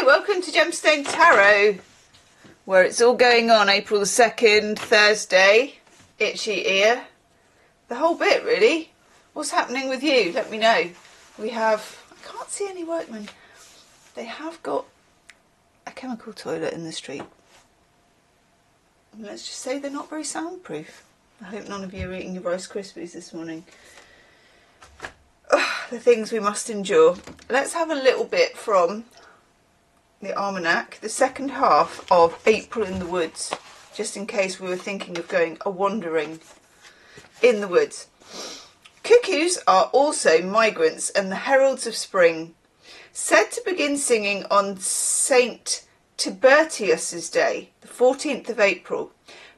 welcome to Gemstone Tarot, where it's all going on. April the 2nd, Thursday, itchy ear, the whole bit really. What's happening with you? Let me know. We have, I can't see any workmen. They have got a chemical toilet in the street. And let's just say they're not very soundproof. I hope none of you are eating your Rice Krispies this morning. Ugh, the things we must endure. Let's have a little bit from the almanac, the second half of April in the Woods, just in case we were thinking of going a wandering in the woods. Cuckoos are also migrants and the heralds of spring, said to begin singing on Saint Tibertius's Day, the 14th of April.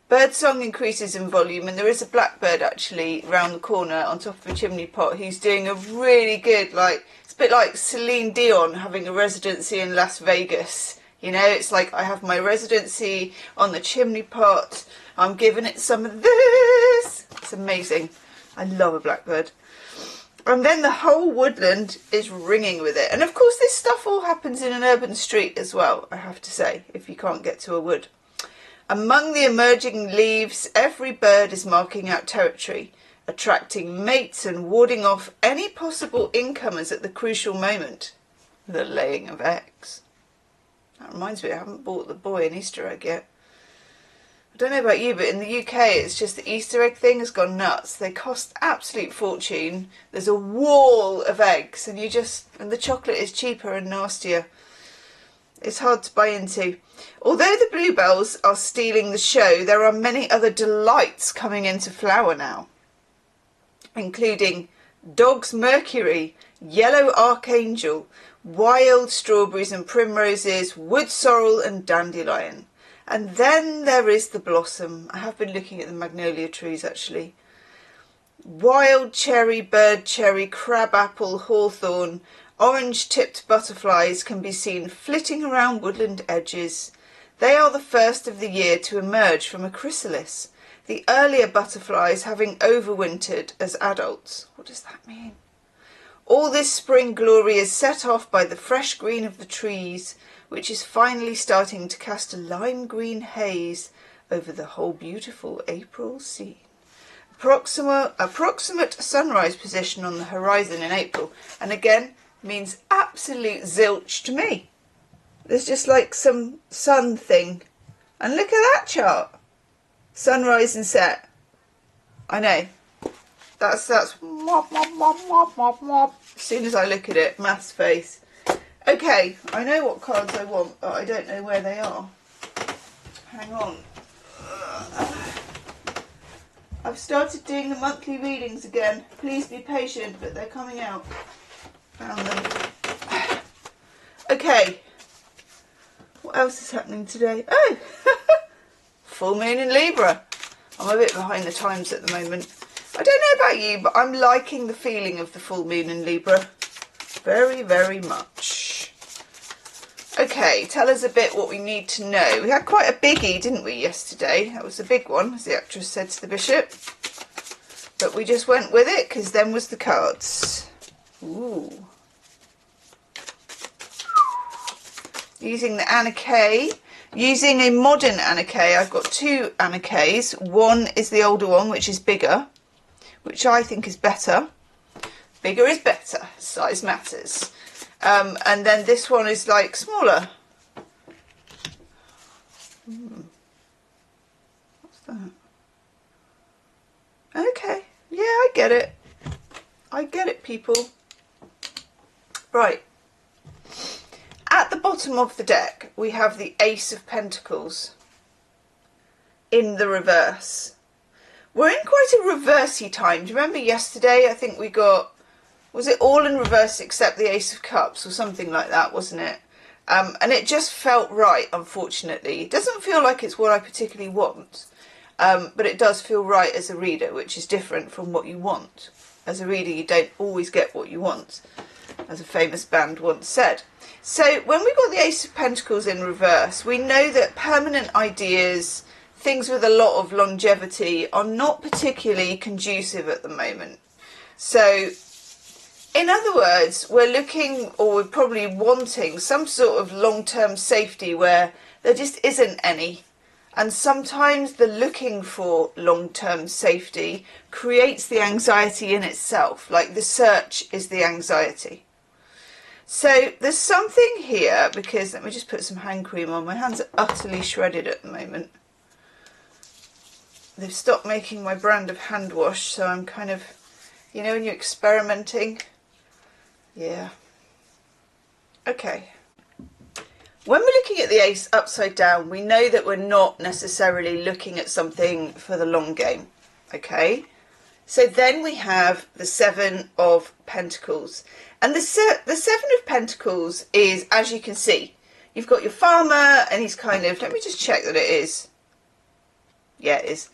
Birdsong increases in volume, and there is a blackbird actually round the corner on top of a chimney pot who's doing a really good, it's a bit like Celine Dion having a residency in Las Vegas. You know, it's like, I have my residency on the chimney pot, I'm giving it some of this. It's amazing. I love a blackbird. And then the whole woodland is ringing with it. And of course this stuff all happens in an urban street as well, I have to say, if you can't get to a wood. Among the emerging leaves, every bird is marking out territory, attracting mates and warding off any possible incomers at the crucial moment, the laying of eggs. That reminds me, I haven't bought the boy an Easter egg yet. I don't know about you, but in the UK it's just the Easter egg thing has gone nuts. They cost absolute fortune. There's a wall of eggs and the chocolate is cheaper and nastier. It's hard to buy into. Although the bluebells are stealing the show, there are many other delights coming into flower now, including Dog's Mercury, Yellow Archangel, wild strawberries and primroses, wood sorrel and dandelion. And then there is the blossom. I have been looking at the magnolia trees actually. Wild cherry, bird cherry, crabapple, hawthorn, orange-tipped butterflies can be seen flitting around woodland edges. They are the first of the year to emerge from a chrysalis, the earlier butterflies having overwintered as adults. What does that mean? All this spring glory is set off by the fresh green of the trees, which is finally starting to cast a lime green haze over the whole beautiful April scene. Approximate sunrise position on the horizon in April, and again means absolute zilch to me. There's just like some sun thing, and look at that chart, sunrise and set. I know, that's wop, wop, wop, wop, wop, wop. As soon as I look at it, maths face. Okay, I know what cards I want, but I don't know where they are. Hang on. I've started doing the monthly readings again. Please be patient, but they're coming out. Found them. Okay. What else is happening today? Oh! Full moon in Libra. I'm a bit behind the times at the moment. I don't know about you, but I'm liking the feeling of the full moon in Libra. Very, very much. Okay, tell us a bit what we need to know. We had quite a biggie, didn't we, yesterday? That was a big one, as the actress said to the bishop. But we just went with it, because then was the cards. Ooh. Using the Anna K. Using a modern Anna K. I've got two Anna Ks. One is the older one, which is bigger, which I think is better. Bigger is better. Size matters. And then this one is like smaller. What's that? Okay. Yeah, I get it. I get it, people. Right. At the bottom of the deck, we have the Ace of Pentacles in the reverse. We're in quite a reversey time. Do you remember yesterday? I think we got, was it all in reverse except the Ace of Cups or something like that, wasn't it? And it just felt right, unfortunately. It doesn't feel like it's what I particularly want, but it does feel right as a reader, which is different from what you want. As a reader, you don't always get what you want, as a famous band once said. So when we got the Ace of Pentacles in reverse, we know that permanent ideas, things with a lot of longevity, are not particularly conducive at the moment. So In other words, we're looking, or we're probably wanting, some sort of long-term safety where there just isn't any. And sometimes the looking for long-term safety creates the anxiety in itself, like the search is the anxiety. So there's something here, because let me just put some hand cream on. My hands are utterly shredded at the moment. They've stopped making my brand of hand wash, so I'm kind of, you know, when you're experimenting. Yeah. Okay. When we're looking at the ace upside down, we know that we're not necessarily looking at something for the long game. Okay. So then we have the Seven of Pentacles. And the Seven of Pentacles is, as you can see, you've got your farmer and he's kind of, let me just check that it is. Yeah, it is.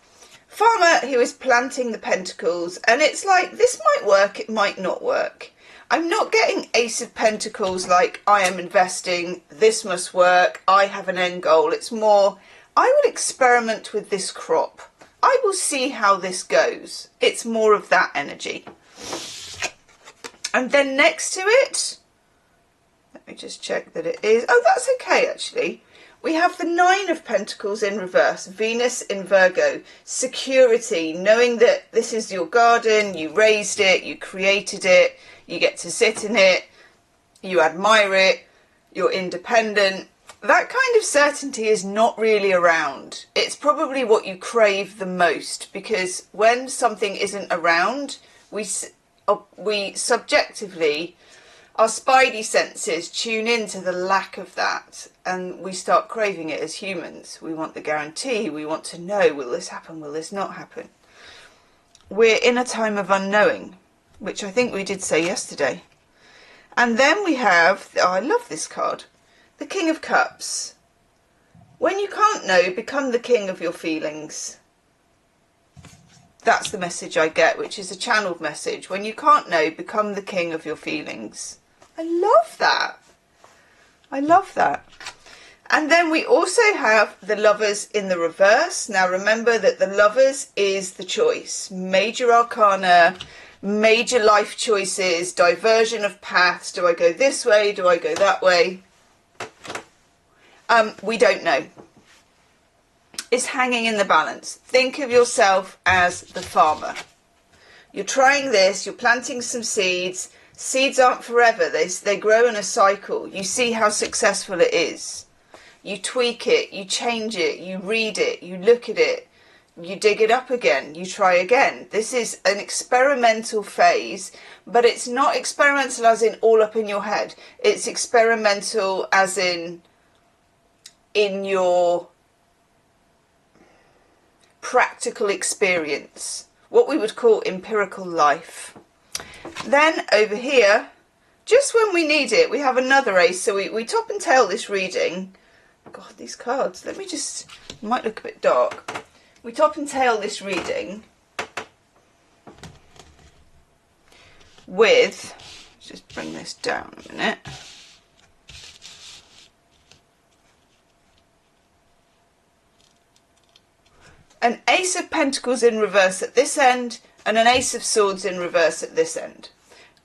Farmer who is planting the pentacles, and it's like, this might work, it might not work. I'm not getting Ace of Pentacles like I am investing, this must work, I have an end goal. It's more, I will experiment with this crop. I will see how this goes. It's more of that energy. And then next to it, let me just check that it is. Oh, that's okay, actually. We have the Nine of Pentacles in reverse, Venus in Virgo, security, knowing that this is your garden, you raised it, you created it, you get to sit in it, you admire it, you're independent. That kind of certainty is not really around. It's probably what you crave the most, because when something isn't around, we subjectively, our spidey senses tune into the lack of that, and we start craving it as humans. We want the guarantee, we want to know, will this happen, will this not happen? We're in a time of unknowing, which I think we did say yesterday. And then we have, oh, I love this card, the King of Cups. When you can't know, become the king of your feelings. That's the message I get, which is a channeled message. When you can't know, become the king of your feelings. I love that. I love that. And then we also have the Lovers in the reverse. Now remember that the Lovers is the choice. Major arcana, major life choices, diversion of paths. Do I go this way? Do I go that way? We don't know. It's hanging in the balance. Think of yourself as the farmer. You're trying this, you're planting some seeds. Seeds aren't forever, they grow in a cycle. You see how successful it is. You tweak it, you change it, you read it, you look at it, you dig it up again, you try again. This is an experimental phase, but it's not experimental as in all up in your head. It's experimental as in your practical experience, what we would call empirical life. Then over here, just when we need it, we have another ace. So we top and tail this reading. God, these cards, let me just, might look a bit dark. We top and tail this reading with, let's just bring this down a minute. An Ace of Pentacles in reverse at this end and an Ace of Swords in reverse at this end.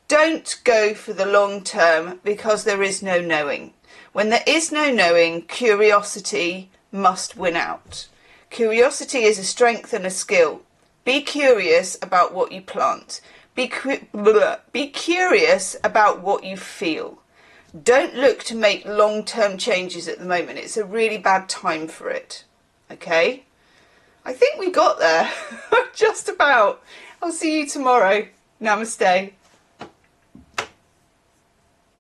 Don't go for the long term because there is no knowing. When there is no knowing, curiosity must win out. Curiosity is a strength and a skill. Be curious about what you plant. Be curious about what you feel. Don't look to make long-term changes at the moment. It's a really bad time for it. Okay? I think we got there. Just about. I'll see you tomorrow. Namaste.